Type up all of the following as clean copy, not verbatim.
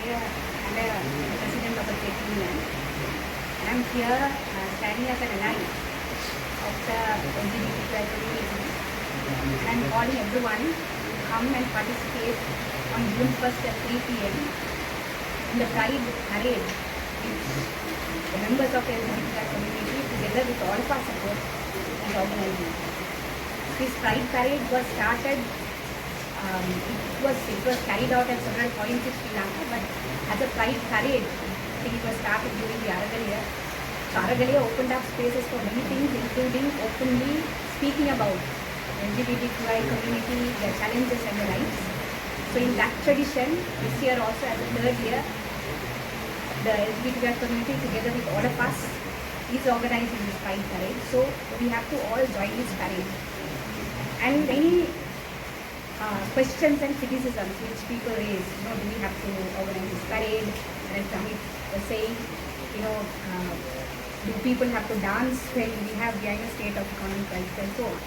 India and a president of a trade union. And I'm here standing as an ally of the LGBTQI community. And I'm calling everyone to come and participate on June 1st at 3 p.m. in the Pride Parade, which the members of the LGBTQI community, together with all of our support, is organizing. This Pride Parade was started. It was carried out at several points in Sri Lanka, but as a Pride Parade, I think it was started during the Aragalia. So Aragalia opened up spaces for many things, including openly speaking about the LGBTQI community, their challenges and their rights. So in that tradition, this year also as the third year, the LGBTQI community, together with all of us, is organizing this Pride Parade. So we have to all join this parade. And many questions and criticisms which people raise, do we have to organize this parade? And Amit was saying, do people have to dance when we are in a state of economic crisis and so on.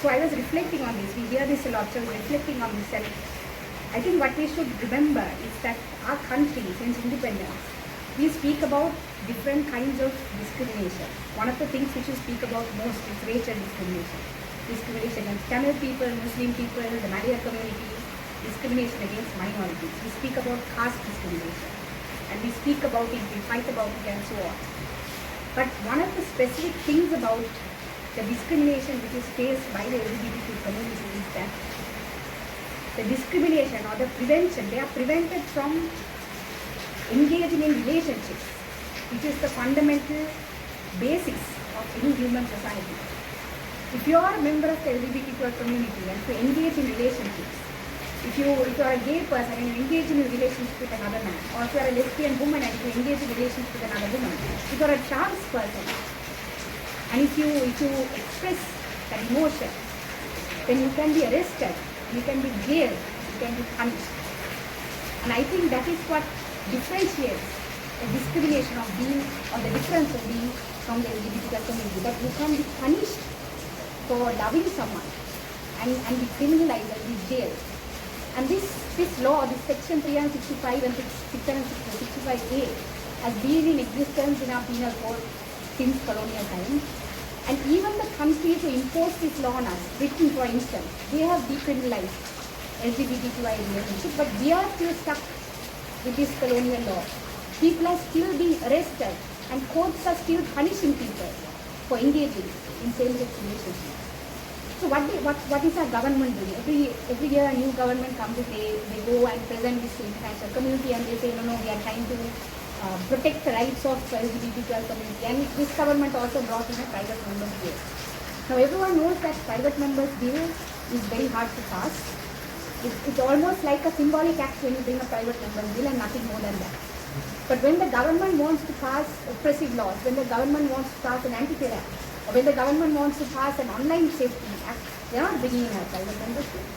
So I was reflecting on this. We hear this a lot, so I was reflecting on this. And I think what we should remember is that our country, since independence, we speak about different kinds of discrimination. One of the things which we speak about most is racial discrimination. Discrimination against Tamil people, Muslim people, the Malayan community, discrimination against minorities. We speak about caste discrimination, and we speak about it, we fight about it and so on. But one of the specific things about the discrimination which is faced by the LGBTQ community is that the discrimination or the prevention, they are prevented from engaging in relationships, which is the fundamental basis of any human society. If you are a member of the LGBTQ community and to engage in relationships, if you are a gay person and you engage in a relationship with another man, or if you are a lesbian woman and you engage in a relationship with another woman, if you are a trans person, and if you express that emotion, then you can be arrested, you can be jailed, you can be punished. And I think that is what differentiates the discrimination of being, or the difference of being from the LGBTQ community, that you can be punished for loving someone and be criminalized and be jailed. And this law, this section 365 and 665A has been in existence in our penal code since colonial times. And even the countries who imposed this law on us, Britain for instance, they have decriminalized LGBTQI relationship, but we are still stuck with this colonial law. People are still being arrested and courts are still punishing people for engaging in same-sex relationships. So what is our government doing? Every year a new government comes, they go and present this to international community and they say, no, we are trying to protect the rights of LGBTQ community. And this government also brought in a private members bill. Now everyone knows that private members bill is very hard to pass. It's almost like a symbolic act when you bring a private members bill and nothing more than that. But when the government wants to pass oppressive laws, when the government wants to pass an anti-terror act, or when the government wants to pass an online safety act, they are not bringing in a private members bill.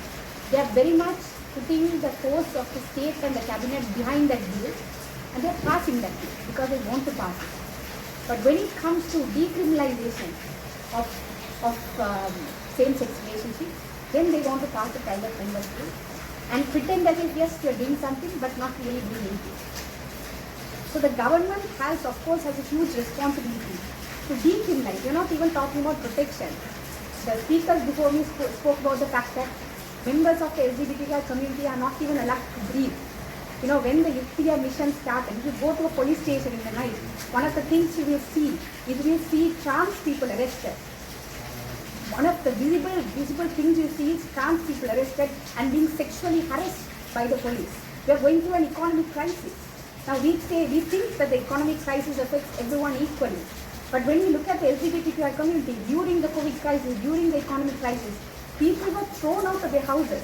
They are very much putting the force of the state and the cabinet behind that bill, and they are passing that bill because they want to pass it. But when it comes to decriminalization of same-sex relationships, then they want to pass a private members bill and pretend as if yes, you are doing something, but not really doing anything. So the government has a huge responsibility to decriminalize. We are not even talking about protection. The speakers before me spoke about the fact that members of the LGBTQ community are not even allowed to breathe. When the Yuktiya mission started, if you go to a police station in the night, one of the things you will see trans people arrested. One of the visible things you see is trans people arrested and being sexually harassed by the police. We are going through an economic crisis. Now we think that the economic crisis affects everyone equally. But when we look at the LGBTQI community, during the COVID crisis, during the economic crisis, people were thrown out of their houses.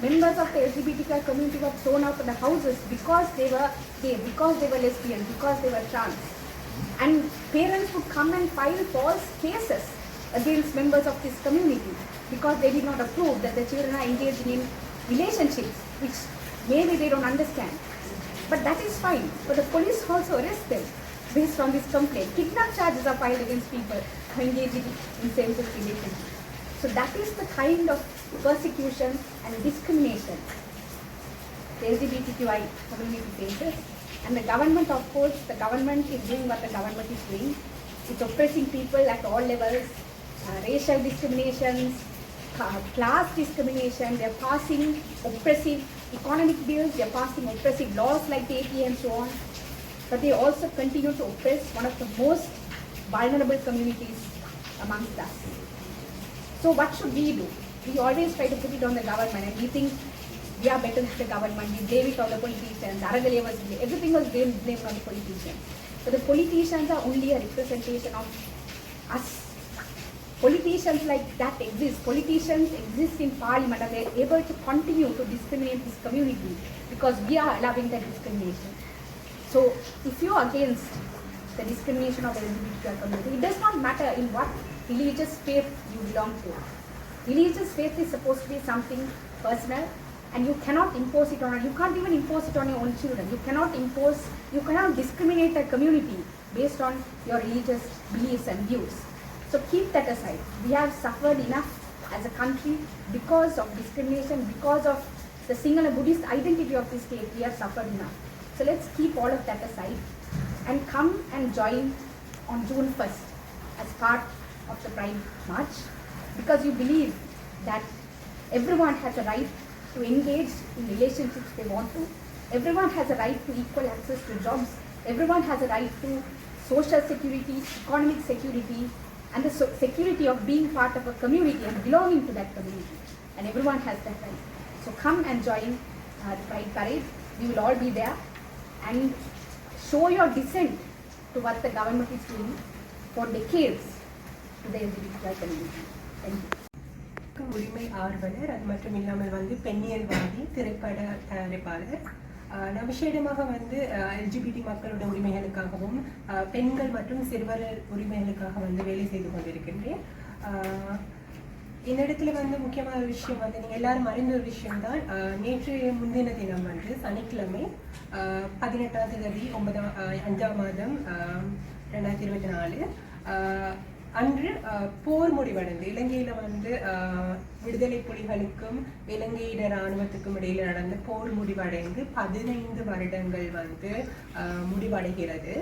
Members of the LGBTQI community were thrown out of the houses because they were gay, because they were lesbian, because they were trans. And parents would come and file false cases against members of this community because they did not approve that the children are engaging in relationships, which maybe they don't understand. But that is fine. But the police also arrest them based on this complaint. Kidnap charges are filed against people engaging in same-sex relationships. So that is the kind of persecution and discrimination the LGBTQI community faces. And the government, of course, the government is doing what the government is doing. It's oppressing people at all levels, racial discriminations, class discrimination. They're passing oppressive economic bills, they're passing oppressive laws like the APA and so on. But they also continue to oppress one of the most vulnerable communities amongst us. So what should we do? We always try to put it on the government, and we think we are better than the government. We blame it on the politicians. Everything was blamed on the politicians. But the politicians are only a representation of us. Politicians like that exist. Politicians exist in parliament, and they are able to continue to discriminate this community because we are allowing that discrimination. So if you are against the discrimination of the LGBTQ community, it does not matter in what religious faith you belong to. Religious faith is supposed to be something personal, and you cannot impose it on, you can't even impose it on your own children. You cannot discriminate a community based on your religious beliefs and views. So keep that aside. We have suffered enough as a country because of discrimination, because of the single Buddhist identity of this state. We have suffered enough. So let's keep all of that aside and come and join on June 1st as part of the Pride March, because you believe that everyone has a right to engage in relationships they want to. Everyone has a right to equal access to jobs. Everyone has a right to social security, economic security, and the security of being part of a community and belonging to that community. And everyone has that right. So come and join the Pride Parade. We will all be there, and show your dissent to what the government is doing for decades to the LGBTQI community. Thank you. உரிமை ஆர்வலர், அது மட்டும் இல்லாமல் வந்து பெண்ணியல்வாதி, திரைப்பட தயாரிப்பாளர். நான் விசேடமாக வந்து எல்ஜிபிடி மக்களோட உரிமைகளுக்காகவும் பெண்கள் மற்றும் சிறுவர் உரிமைகளுக்காக வந்து வேலை செய்து கொண்டிருக்கின்றேன். இந்த இடத்துல வந்து முக்கியமான விஷயம் வந்து நீங்கள் எல்லாரும் அறிந்த ஒரு விஷயம்தான். நேற்று முன்தின தினம் வந்து சனிக்கிழமை 18ஆம் தேதி 5ஆம் மாதம் 2024 அன்று போர் முடிவடைந்து இலங்கையில் வந்து விடுதலை புலிகளுக்கும் இலங்கையிட இராணுவத்துக்கும் இடையில் நடந்த போர் முடிவடைந்து 15 வருடங்கள் வந்து முடிவடைகிறது.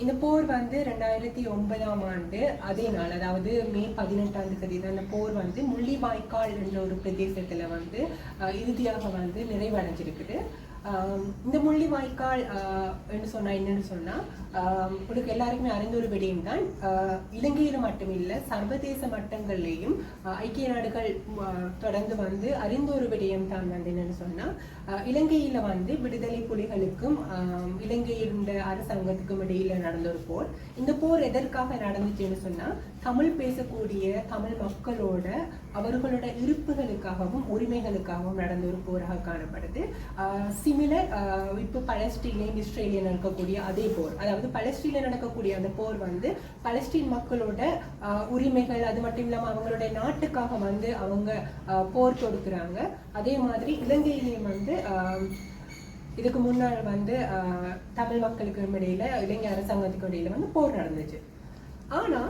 இந்த போர் வந்து 2009ஆம் ஆண்டு அதே நாள், அதாவது மே 18ஆம் தேதி அந்த போர் வந்து முள்ளிவாய்க்கால் என்ற ஒரு பிரதேசத்துல வந்து இறுதியாக வந்து நிறைவடைஞ்சிருக்குது. இந்த முள்ளிவாய்க்கால் என்னன்னு சொன்னா உங்களுக்கு எல்லாருக்குமே அறிந்த ஒரு விடயம் தான். இலங்கையில மட்டுமில்லை, சர்வதேச மட்டங்கள்லேயும் ஐக்கிய நாடுகள் தொடர்ந்து வந்து அறிந்த ஒரு விடயம் தான் வந்து என்னன்னு சொன்னா, இலங்கையில வந்து விடுதலை புலிகளுக்கும் இலங்கையின் அரசாங்கத்துக்கும் இடையில நடந்த ஒரு போர். இந்த போர் எதற்காக நடந்துச்சுன்னு சொன்னா, தமிழ் பேசக்கூடிய தமிழ் மக்களோட அவர்களோட இருப்புகளுக்காகவும் உரிமைகளுக்காகவும் நடந்த ஒரு போராக காணப்படுது. சிமிலர் இப்போ பலஸ்டீன்லையும் இஸ்ரேலில் நடக்கக்கூடிய அதே போர், அதாவது பலஸ்டீன்ல நடக்கக்கூடிய அந்த போர் வந்து பலஸ்டீன் மக்களோட உரிமைகள், அது மட்டும் இல்லாமல் அவங்களோட நாட்டுக்காக வந்து அவங்க போர் தொடுக்கிறாங்க. அதே மாதிரி இலங்கையிலையும் வந்து இதுக்கு முன்னால் வந்து தமிழ் மக்களுக்கு இடையில இலங்கை அரசாங்கத்துக்கு இடையில வந்து போர் நடந்துச்சு. ஆனா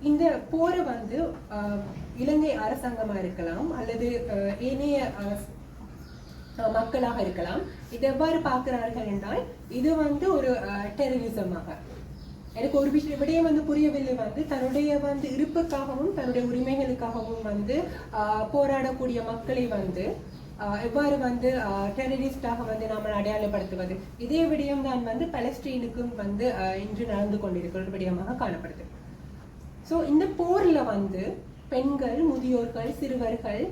இந்த போரை வந்து இலங்கை அரசாங்கமா இருக்கலாம் அல்லது ஏனைய மக்களாக இருக்கலாம், இது எவ்வாறு பார்க்கிறார்கள் என்றால் இது வந்து ஒரு டெரரிசமாக. எனக்கு ஒரு விடயம் வந்து புரியவில்லை. வந்து தன்னுடைய வந்து இருப்புக்காகவும் தன்னுடைய உரிமைகளுக்காகவும் வந்து போராடக்கூடிய மக்களை வந்து எவ்வாறு வந்து டெரரிஸ்டாக வந்து நாம அடையாளப்படுத்துவது? இதே விடயம் தான் வந்து பலஸ்டீனுக்கும் வந்து இன்று நடந்து கொண்டிருக்கிற ஒரு விடயமாக காணப்படுது. ஸோ இந்த போர்ல வந்து பெண்கள், முதியோர்கள், சிறுவர்கள்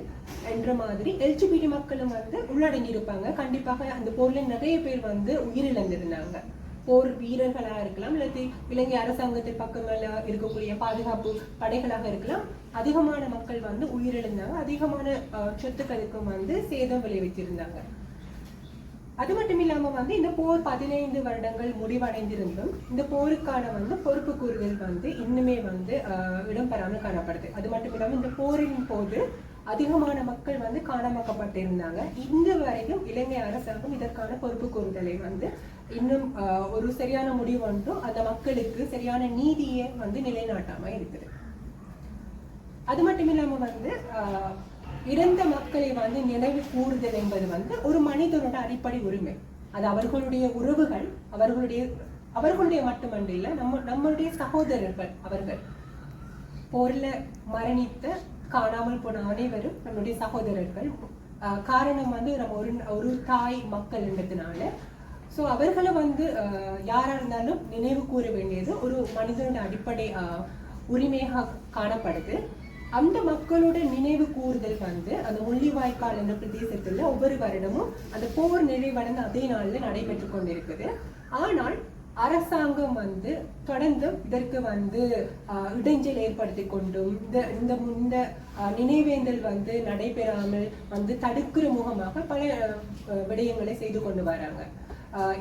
என்ற மாதிரி எல்ஜிபிடி மக்களும் வந்து உள்ளடங்கி இருப்பாங்க. கண்டிப்பாக அந்த போர்ல நிறைய பேர் வந்து உயிரிழந்திருந்தாங்க. போர் வீரர்களாக இருக்கலாம், இல்லாட்டி இலங்கை அரசாங்கத்தின் பக்கங்கள்ல இருக்கக்கூடிய பாதுகாப்பு படைகளாக இருக்கலாம். அதிகமான மக்கள் வந்து உயிரிழந்தாங்க, அதிகமான சொத்துக்களுக்கும் வந்து சேதம் விளைவித்திருந்தாங்க. அது மட்டும் இல்லாம வந்து இந்த போர் 15 வருடங்கள் முடிவடைந்திருந்தும் இந்த போருக்கான வந்து பொறுப்பு கூறுதல் வந்து இன்னுமே வந்து இடம்பெறாமல் காணப்படுது. அது மட்டும் இல்லாம இந்த போரின் போது அதிகமான மக்கள் வந்து காணாமக்கப்பட்டிருந்தாங்க. இந்த வரைக்கும் இலங்கை அரசாங்கம் இதற்கான பொறுப்பு கூறுதலை வந்து இன்னும் ஒரு சரியான முடிவு ஒன்றும் அந்த மக்களுக்கு சரியான நீதியை வந்து நிலைநாட்டாம இருக்குது. அது மட்டும் இல்லாம வந்து இறந்த மக்களை வந்து நினைவு கூறுதல் என்பது வந்து ஒரு மனிதனோட அடிப்படை உரிமை. அது அவர்களுடைய உறவுகள், அவர்களுடைய மட்டுமல்ல, நம்மளுடைய சகோதரர்கள், அவர்கள் போர்ல மரணித்த காணாமல் போன அனைவரும் நம்மளுடைய சகோதரர்கள். காரணம் வந்து நம்ம ஒரு தாய் மக்கள் என்றதுனால ஸோ அவர்களை வந்து யாரா இருந்தாலும் நினைவு கூற வேண்டியது ஒரு மனிதனோட அடிப்படை உரிமையாக காணப்படுது. அந்த மக்களோட நினைவு கூறுதல் வந்து அந்த முள்ளிவாய்க்கால் என்ற பிரதேசத்துல ஒவ்வொரு வருடமும் அந்த போர் நிறைவடைந்த அதே நாள்ல நடைபெற்று கொண்டிருக்குது. ஆனால் அரசாங்கம் வந்து தொடர்ந்து இதற்கு வந்து இடைஞ்சல் ஏற்படுத்தி கொண்டும் இந்த நினைவேந்தல் வந்து நடைபெறாமல் வந்து தடுக்கிற முகமாக பல விடயங்களை செய்து கொண்டு வராங்க.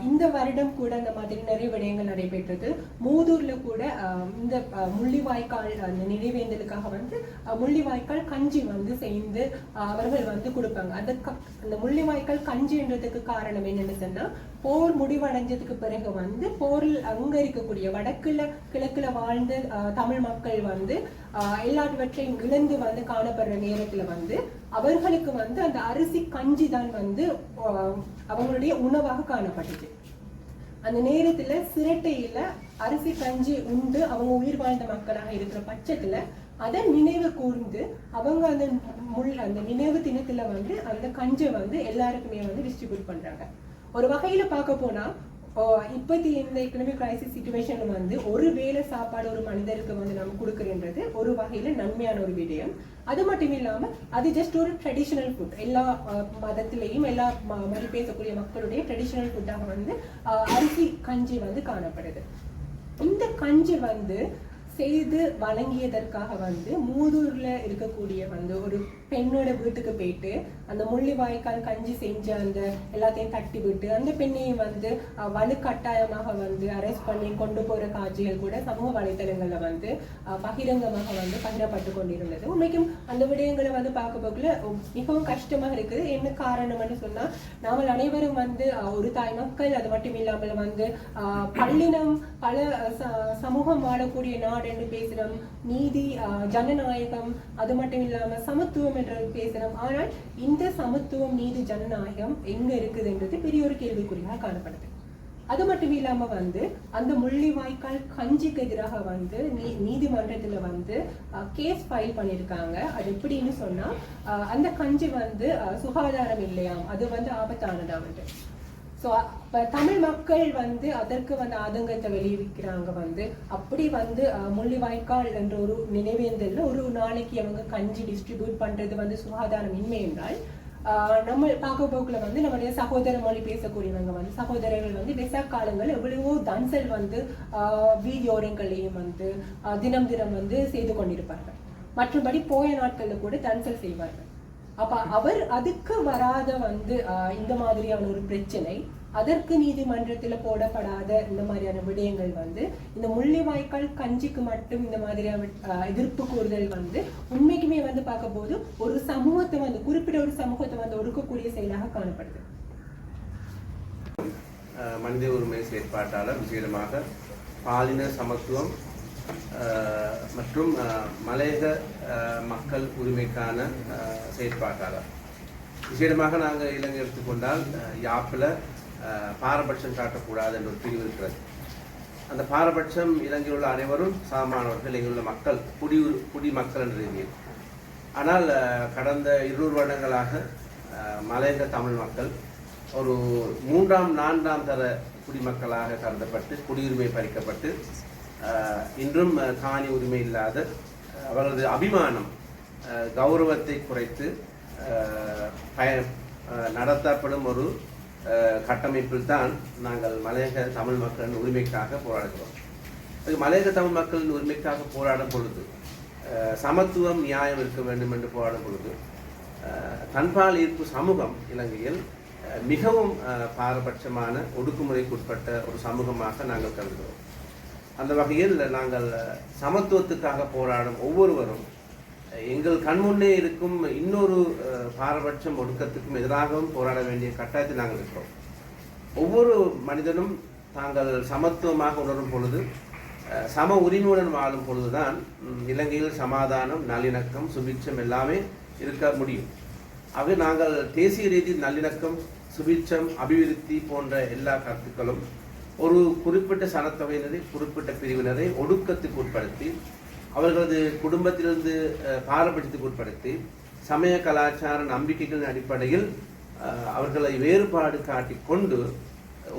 இந்த வருடம் கூட அந்த மாதிரி நிறைய விடயங்கள் நடைபெற்றது. மூதூர்ல கூட இந்த முள்ளிவாய்க்கால் அந்த நினைவேந்தலுக்காக வந்து முள்ளிவாய்க்கால் கஞ்சி வந்து செய்து அவர்கள் வந்து கொடுப்பாங்க. அந்த முள்ளிவாய்க்கால் கஞ்சின்றதுக்கு காரணம் என்னன்னு சொன்னா, போர் முடிவடைஞ்சதுக்கு பிறகு வந்து போரில் அங்க இருக்கக்கூடிய கிழக்குல வாழ்ந்த தமிழ் மக்கள் வந்து எல்லாவற்றையும் இழந்து வந்து காணப்படுற நேரத்துல வந்து அவர்களுக்கு வந்து அந்த அரிசி கஞ்சி தான் வந்து அவங்களுடைய உணவாக காணப்பட்டுச்சு. அந்த நேரத்துல சிரட்டையில அரிசி கஞ்சி உண்டு அவங்க உயிர் வாழ்ந்த மக்களாக இருக்கிற பட்சத்துல அதை நினைவு கூர்ந்து அவங்க அந்த நினைவு தினத்துல வந்து அந்த கஞ்சை வந்து எல்லாருக்குமே வந்து டிஸ்ட்ரிபியூட் பண்றாங்க. ஒரு வகையில பார்க்க போனா இப்பத்தி இந்த எக்கனாமிக் கிரைசிஸ் சிச்சுவேஷன்ல வந்து ஒரு வேளை சாப்பாடு ஒரு மனிதருக்கு வந்து நம்ம கொடுக்குறன்றது ஒரு வகையில நன்மையான ஒரு விடயம். அது மட்டும் இல்லாம அது ஜஸ்ட் ஒரு ட்ரெடிஷனல் ஃபுட். எல்லா மதத்திலையும் எல்லா மொழி பேசக்கூடிய மக்களுடைய ட்ரெடிஷனல் ஃபுட்டாக வந்து அரிசி கஞ்சி வந்து காணப்படுது. இந்த கஞ்சி வந்து செய்து வழங்கியதற்காக வந்து மூதூர்ல இருக்கக்கூடிய வந்து ஒரு பெண்ணோட வீட்டுக்கு போயிட்டு அந்த முள்ளிவாய்க்கால் கஞ்சி செஞ்சு அந்த எல்லாத்தையும் தட்டி விட்டு அந்த பெண்ணையும் வந்து வலுக்கட்டாயமாக வந்து அரெஸ்ட் பண்ணி கொண்டு போற காட்சிகள் கூட சமூக வலைதளங்கள்ல வந்து பகிரங்கமாக வந்து பகிரப்பட்டு கொண்டிருந்தது. உண்மைக்கும் அந்த விடயங்களை வந்து பார்க்க போக்குல மிகவும் கஷ்டமாக இருக்குது. என்ன காரணம்னு சொன்னா, நாமல் அனைவரும் வந்து ஒரு தாய் மக்கள், அது மட்டும் இல்லாமல் வந்து பல்லினம் பல சமூகம் வாழக்கூடிய நாடு என்று பேசுறோம். நீதி, ஜனநாயகம், அது மட்டும் இல்லாம சமத்துவம் என்று பேசுறோம். ஆனால் இந்த சமத்துவம், நீதி, ஜனநாயகம் எங்க இருக்குதுன்றது பெரிய ஒரு கேள்விக்குறியாக காணப்படுது. அது மட்டும் இல்லாம வந்து அந்த முள்ளிவாய்க்கால் கஞ்சிக்கு எதிராக வந்து நீதிமன்றத்துல வந்து கேஸ் ஃபைல் பண்ணியிருக்காங்க. அது எப்படின்னு சொன்னா, அந்த கஞ்சி வந்து சுகாதாரம் இல்லையாம், அது வந்து ஆபத்தானதா வந்து. ஸோ இப்போ தமிழ் மக்கள் வந்து அதற்கு வந்து ஆதங்கத்தை வெளியிடுக்கிறாங்க. வந்து அப்படி வந்து முள்ளிவாய்க்கால் என்ற ஒரு நினைவேந்தல்ல ஒரு நாளைக்கு அவங்க கஞ்சி டிஸ்ட்ரிபியூட் பண்றது வந்து சுகாதாரம் இன்மை என்றால், நம்ம பார்க்க போக்குல வந்து நம்முடைய சகோதர மொழி பேசக்கூடியவங்க வந்து சகோதரர்கள் வந்து வெசாக் காலங்கள் எவ்வளவோ தன்சல் வந்து வீதியோரங்களையும் வந்து தினம் வந்து செய்து கொண்டிருப்பார்கள். மற்றபடி போய நாட்கள்ல கூட தன்சல் செய்வார்கள். அப்ப அவர் அதுக்கு வராத வந்து இந்த மாதிரியான ஒரு பிரச்சனை, அதற்கு நீதிமன்றத்துல போடப்படாத இந்த மாதிரியான விடயங்கள் வந்து இந்த முள்ளிவாய்க்கால் கஞ்சிக்கு மட்டும் இந்த மாதிரியான எதிர்ப்பு கூறுதல் வந்து உண்மைக்குமே வந்து பார்க்க போது ஒரு சமூகத்தை வந்து குறிப்பிட்ட ஒரு சமூகத்தை வந்து ஒடுக்கக்கூடிய செயலாக காணப்படுது. மனித உரிமை செயற்பாட்டாளர், விசேடமாக பாலின சமத்துவம் மற்றும் மலையக மக்கள் உரிமைக்கான செயற்பாட்டாளர். விசேடமாக நாங்கள் இலங்கை எடுத்துக்கொண்டால் யாப்பில் பாரபட்சம் காட்டக்கூடாது என்ற ஒரு பிரிவு இருக்கிறது. அந்த பாரபட்சம் இலங்கையில் உள்ள அனைவரும் சமமானவர்கள், இலங்கையில் உள்ள மக்கள் குடி மக்கள் என்ற ரீதியில். ஆனால் கடந்த 200 வருடங்களாக மலையக தமிழ் மக்கள் ஒரு 3ஆம் 4ஆம் தர குடிமக்களாக கருதப்பட்டு குடியுரிமை பறிக்கப்பட்டு இன்றும் காணி உரிமை இல்லாத அவரது அபிமானம், கௌரவத்தை குறைத்து நடத்தப்படும் ஒரு கட்டமைப்பில் தான் நாங்கள் மலையக தமிழ் மக்களின் உரிமைக்காக போராடுகிறோம். மலையக தமிழ் மக்களின் உரிமைக்காக போராடும் பொழுது, சமத்துவம் நியாயம் இருக்க வேண்டும் என்று போராடும் பொழுது, தன்பால் ஈர்ப்பு சமூகம் இலங்கையில் மிகவும் பாரபட்சமான ஒடுக்குமுறைக்குட்பட்ட ஒரு சமூகமாக நாங்கள் கருதுகிறோம். அந்த வகையில் நாங்கள் சமத்துவத்துக்காக போராடும் ஒவ்வொருவரும் எங்கள் கண்முன்னே இருக்கும் இன்னொரு பாரபட்சம் ஒடுக்கத்துக்கும் எதிராகவும் போராட வேண்டிய கட்டாயத்தில் நாங்கள் இருக்கிறோம். ஒவ்வொரு மனிதனும் தாங்கள் சமத்துவமாக உணரும் பொழுது, சம உரிமையுடன் வாழும் பொழுதுதான் இலங்கையில் சமாதானம், நல்லிணக்கம், சுபிட்சம் எல்லாமே இருக்க முடியும். ஆகவே நாங்கள் தேசிய ரீதியில் நல்லிணக்கம், சுபீட்சம், அபிவிருத்தி போன்ற எல்லா கருத்துக்களும் ஒரு குறிப்பிட்ட சனத்தொகையினரை, குறிப்பிட்ட பிரிவினரை ஒடுக்கத்துக்கு உட்படுத்தி, அவர்களது குடும்பத்திலிருந்து பாரபட்சத்துக்கு உட்படுத்தி, சமய கலாச்சார நம்பிக்கைகளின் அடிப்படையில் அவர்களை வேறுபாடு காட்டிக் கொண்டு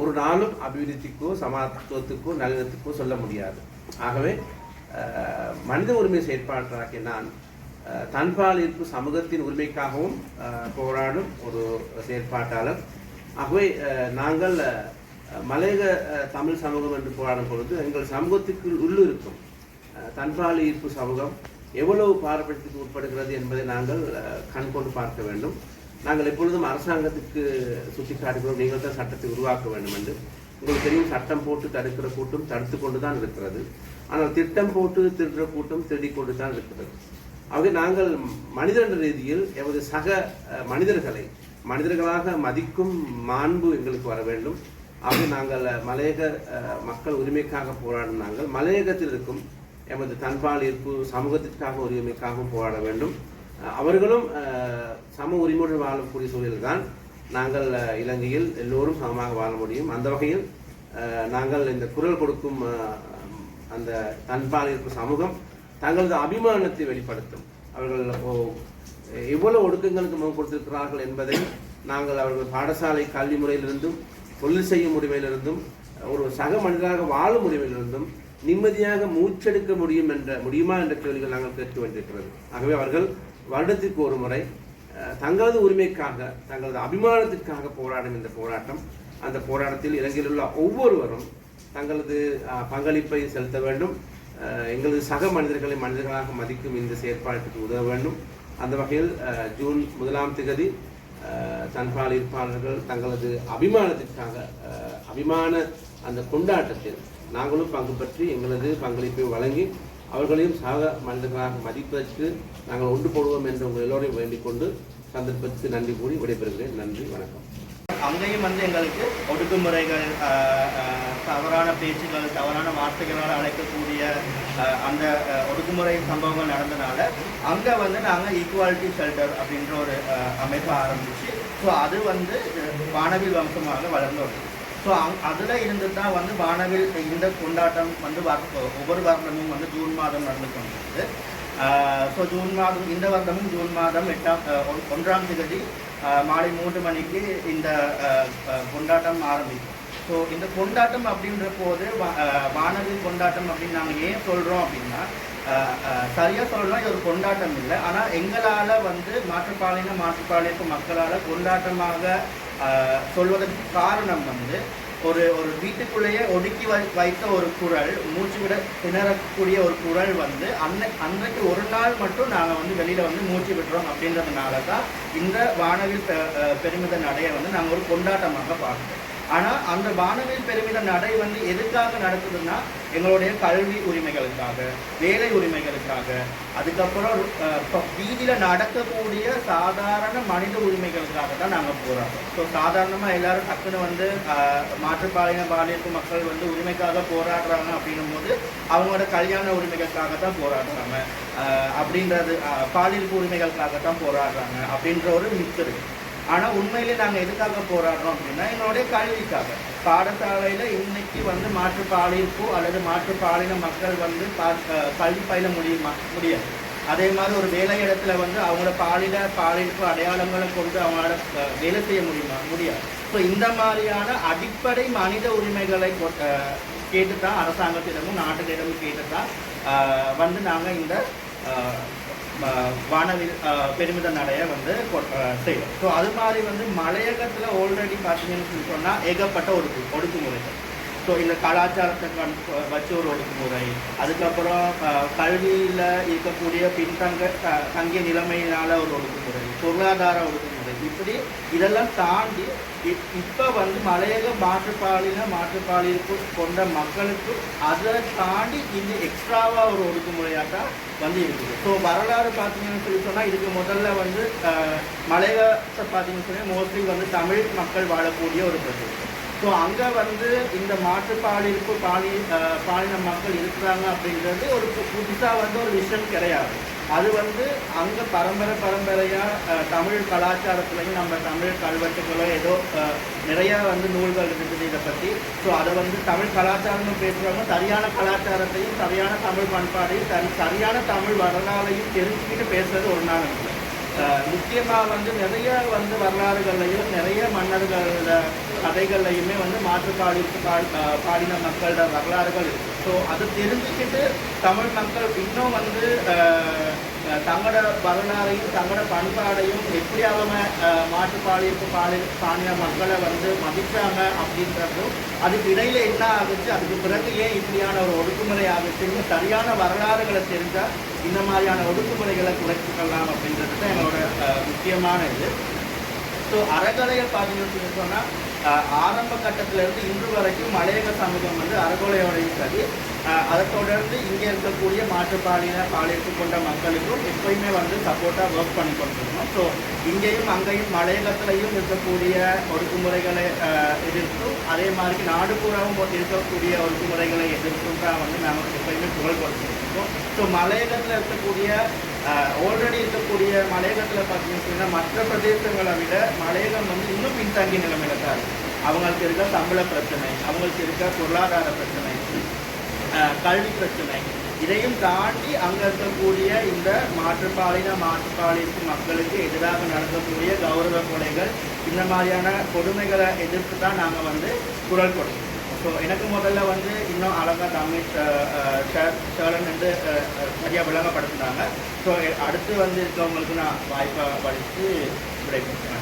ஒரு நாளும் அபிவிருத்திக்கோ சமத்துவத்துக்கோ நல்லிணத்துக்கோ சொல்ல முடியாது. ஆகவே மனித உரிமை செயற்பாட்டாகிய நான் தன்பால் இருக்கும் சமூகத்தின் உரிமைக்காகவும் போராடும் ஒரு செயற்பாட்டாளர். ஆகவே நாங்கள் மலையக தமிழ் சமூகம் என்று போராடும் பொழுது எங்கள் சமூகத்துக்கு உள்ளிருக்கும் தன்பால் ஈர்ப்பு சமூகம் எவ்வளவு பாரபட்சத்துக்கு உட்படுகிறது என்பதை நாங்கள் கண்கொண்டு பார்க்க வேண்டும். நாங்கள் எப்பொழுதும் அரசாங்கத்துக்கு சுட்டிக்காட்டுகிறோம், நீங்கள் தான் சட்டத்தை உருவாக்க வேண்டும் என்று. உங்களுக்கு தெரியும், சட்டம் போட்டு தடுக்கிற கூட்டம் தடுத்து கொண்டு தான் இருக்கிறது. ஆனால் திட்டம் போட்டு திருடுற கூட்டம் திருடி கொண்டு தான் இருக்கிறது. ஆகவே நாங்கள் மனிதன் ரீதியில் எமது சக மனிதர்களை மனிதர்களாக மதிக்கும் மாண்பு எங்களுக்கு வர வேண்டும். ஆகவே நாங்கள் மலையக மக்கள் உரிமைக்காக போராடும் நாங்கள் மலையகத்தில் இருக்கும் எமது தன்பால் ஈர்ப்பு சமூகத்திற்காக உரிமைக்காகவும் போராட வேண்டும். அவர்களும் சம உரிமையுடன் வாழக்கூடிய சூழலில் தான் நாங்கள் இலங்கையில் எல்லோரும் சமமாக வாழ முடியும். அந்த வகையில் நாங்கள் இந்த குரல் கொடுக்கும் அந்த தன்பால் ஈர்ப்பு சமூகம் தங்களது அபிமானத்தை வெளிப்படுத்தும். அவர்கள் எவ்வளவு ஒடுக்கங்களுக்கு முகம் கொடுத்திருக்கிறார்கள் என்பதை நாங்கள் அவர்கள் பாடசாலை கல்வி முறையிலிருந்தும், தொழில் செய்யும் உரிமையிலிருந்தும், ஒரு சக மனிதராக வாழும் உரிமையிலிருந்தும் நிம்மதியாக மூச்செடுக்க முடியுமா என்ற கேள்விகள் நாங்கள் கேட்க வேண்டியிருக்கிறது. ஆகவே அவர்கள் வருடத்திற்கு ஒரு முறை தங்களது உரிமைக்காக, தங்களது அபிமானத்திற்காக போராடும் இந்த போராட்டம், அந்த போராட்டத்தில் இலங்கையில் உள்ள ஒவ்வொருவரும் தங்களது பங்களிப்பை செலுத்த வேண்டும். எங்களது சக மனிதர்களை மனிதர்களாக மதிக்கும் இந்த செயற்பாட்டுக்கு உதவ வேண்டும். அந்த வகையில் ஜூன் 1ஆம் தேதி தன்பால் ஈர்ப்பாளர்கள் தங்களது அபிமானத்திற்காக அபிமான அந்த கொண்டாட்டத்தில் நாங்களும் பங்கு பற்றி எங்களது பங்களிப்பை வழங்கி அவர்களையும் சக மனிதர்களாக மதிப்பதற்கு நாங்கள் ஒன்று போடுவோம் என்று உங்கள் எல்லோரையும் வேண்டிக் கொண்டு சந்தர்ப்பத்துக்கு நன்றி கூறி விடைபெறுகிறேன். நன்றி, வணக்கம். அங்கேயும் எங்களுக்கு ஒடுக்குமுறைகள், தவறான பேச்சுகள், தவறான வார்த்தைகளால் அழைக்கக்கூடிய அந்த ஒடுக்குமுறை சம்பவங்கள் நடந்தனால அங்கே நாங்கள் ஈக்குவாலிட்டி ஷெல்டர் அப்படின்ற ஒரு அமைப்பை ஆரம்பிச்சு, ஸோ அது வானவில் வம்சமாக வளர்ந்து வருது. ஸோ அதில் இருந்து தான் வானவில் இந்த கொண்டாட்டம் ஒவ்வொரு வருடமும் ஜூன் மாதம் நடந்து கொண்டிருக்கு. ஸோ ஜூன் மாதம், இந்த வருடமும் ஜூன் மாதம் 1ஆம் தேதி மாலை 3 மணிக்கு இந்த கொண்டாட்டம் ஆரம்பிக்கும். ஸோ இந்த கொண்டாட்டம் அப்படின்ற போது வானவில் கொண்டாட்டம் அப்படின்னு நாங்கள் ஏன் சொல்கிறோம் அப்படின்னா, சரியாக சொல்லலாம், இது ஒரு கொண்டாட்டம் இல்லை. ஆனால் எங்களால் மாற்றுப்பாலின மக்களால் கொண்டாட்டமாக சொல்வதற்கு காரணம் ஒரு வீட்டுக்குள்ளேயே ஒடுக்கி வைத்த ஒரு குரல், மூச்சு விட திணறக்கூடிய ஒரு குரல் அன்றைக்கு ஒரு நாள் மட்டும் நாங்கள் வெளியில் மூச்சு விடுறோம் அப்படின்றதுனால தான் இந்த வானவில் பெருமித நடையை நாங்கள் ஒரு கொண்டாட்டமாக பார்க்கிறோம். ஆனால் அந்த வானவில் பெருமித நடை எதுக்காக நடக்குதுன்னா, எங்களுடைய கல்வி உரிமைகளுக்காக, வேலை உரிமைகளுக்காக, அதுக்கப்புறம் வீதியில் நடக்கக்கூடிய சாதாரண மனித உரிமைகளுக்காக தான் நாங்கள் போராடுறோம். ஸோ சாதாரணமாக எல்லாரும் டக்குன்னு மாற்றுப்பாலின பாலியல் மக்கள் உரிமைக்காக போராடுறாங்க அப்படின்னும் போது அவங்களோட கல்யாண உரிமைகளுக்காக தான் போராடுறாங்க அப்படின்றது, பாலியல் உரிமைகளுக்காக தான் போராடுறாங்க அப்படின்ற ஒரு மித்து இருக்குது. ஆனால் உண்மையிலே நாங்கள் எதுக்காக போராடுறோம் அப்படின்னா, எங்களுடைய கல்விக்காக. பாடசாலையில் இன்னைக்கு மாற்றுப்பாலியல்பு அல்லது மாற்றுப்பாலின மக்கள் கல்வி பயில முடியாது. அதே மாதிரி ஒரு வேலை இடத்துல அவங்களோட பாலியல்பு அடையாளங்களை கொண்டு அவங்களோட வேலை செய்ய முடியாது. ஸோ இந்த மாதிரியான அடிப்படை மனித உரிமைகளை கேட்டு தான் அரசாங்கத்திடமும் நாட்டிடமும் கேட்டு தான் நாங்கள் இந்த வானவில் பெருமித நடைய செய்வோம். ஸோ அது மாதிரி மலையகத்தில் ஆல்ரெடி பார்த்தீங்கன்னு சொன்னால் ஏகப்பட்ட ஒடுக்குமுறைகள். ஸோ இந்த கலாச்சாரத்தை வச்சு ஒரு ஒடுக்குமுறை, அதுக்கப்புறம் கல்வியில் இருக்கக்கூடிய தங்கிய நிலைமையினால் ஒரு ஒடுக்குமுறை, பொருளாதார ஒடுக்குமுறை, இப்படி இதெல்லாம் தாண்டி இப்போ மலையக மாற்றுப்பாலியல்பு கொண்ட மக்களுக்கு அதை தாண்டி இது எக்ஸ்ட்ராவாக ஒரு ஒடுக்குமுறையாக தான் இருக்குது. ஸோ வரலாறு பார்த்தீங்கன்னு சொன்னால், இதுக்கு முதல்ல மலையகத்தை பார்த்தீங்கன்னு சொன்னால் மோஸ்ட்லி தமிழ் மக்கள் வாழக்கூடிய ஒரு பிரதேசம். ஸோ அங்கே இந்த மாற்றுப்பாலியல்பு பாலின மக்கள் இருக்கிறாங்க அப்படின்றது ஒரு புதுசாக ஒரு விஷயம் கிடையாது. அது வந்து அங்கே பரம்பரையாக தமிழ் கலாச்சாரத்துலையும் நம்ம தமிழ் கல்வெட்டுகளோ ஏதோ நிறையா வந்து நூல்கள் இருக்குது இதை பற்றி. ஸோ அதை வந்து தமிழ் கலாச்சாரம்னு பேசுகிறவங்க சரியான கலாச்சாரத்தையும் சரியான தமிழ் பண்பாடையும் சரியான தமிழ் வரலாறையும் தெரிஞ்சுக்கிட்டு பேசுறது ஒரு நாள் இல்லை. முக்கியமாக வந்து நிறைய வந்து வரலாறுகள்லையும் நிறைய மன்னர்களோட கதைகள்லையுமே வந்து பாடின மக்களோட வரலாறுகள் இருக்குது. ஸோ அதை தெரிஞ்சுக்கிட்டு தமிழ் மக்கள் இன்னும் வந்து தங்களோட வரலாறையும் தங்களோட பண்பாடையும் எப்படி அவங்க பாடின மக்களை வந்து மதித்தாங்க அப்படின்றதும் அதுக்கு இடையில என்ன ஆகுச்சு, அதுக்கு பிறகு ஏன் இப்படியான ஒரு ஒடுக்குமுறை ஆகுச்சுன்னு சரியான வரலாறுகளை தெரிஞ்சால் இந்த மாதிரியான ஒடுக்குமுறைகளை குறைச்சிக்கலாம் அப்படின்றது தான் எங்களோட முக்கியமான இது. ஸோ அறகலையை பார்த்தீங்கன்னு சொன்னால் ஆரம்ப கட்டத்திலேருந்து இன்று வரைக்கும் மலையக சமூகம் வந்து அறகொலையோடையும் சரி, அதை தொடர்ந்து இங்கே இருக்கக்கூடிய பாலியற்கு கொண்ட மக்களுக்கும் எப்பயுமே வந்து சப்போர்ட்டாக ஒர்க் பண்ணி கொண்டிருக்கோம். ஸோ இங்கேயும் அங்கேயும் மலையகத்திலையும் இருக்கக்கூடிய ஒடுக்குமுறைகளை எதிர்த்தும் அதே மாதிரி நாடு பூராவும் இருக்கக்கூடிய ஒடுக்குமுறைகளை எதிர்த்தும் தான் வந்து நாங்கள் எப்பயுமே குரல் கொடுத்துருக்கோம். ஸோ மலையகத்தில் இருக்கக்கூடிய ஆல்ரெடி இருக்கக்கூடிய மலையகத்தில் பார்த்தீங்கன்னா மற்ற பிரதேசங்களை விட மலையகம் வந்து இன்னும் பின்தங்கிய நிலைமையில தான் இருக்குது. அவங்களுக்கு இருக்க சம்பள பிரச்சனை, அவங்களுக்கு இருக்க பொருளாதார பிரச்சனை, கல்வி பிரச்சனை, இதையும் தாண்டி அங்கே இருக்கக்கூடிய இந்த மாற்றுப்பாலின மக்களுக்கு எதிராக நடக்கக்கூடிய கௌரவ கொலைகள், இந்த மாதிரியான கொடுமைகளை எதிர்த்து தான் நாங்கள் வந்து குரல் கொடுத்தோம். ஸோ எனக்கு முதல்ல வந்து இன்னும் அழகாக தமிழ் ஷேலன் வந்து சரியாக விளங்கப்படுத்தினாங்க. ஸோ அடுத்து வந்து இருக்கவங்களுக்கு நான் வாய்ப்பாக படித்து விடைபெற்றேன்.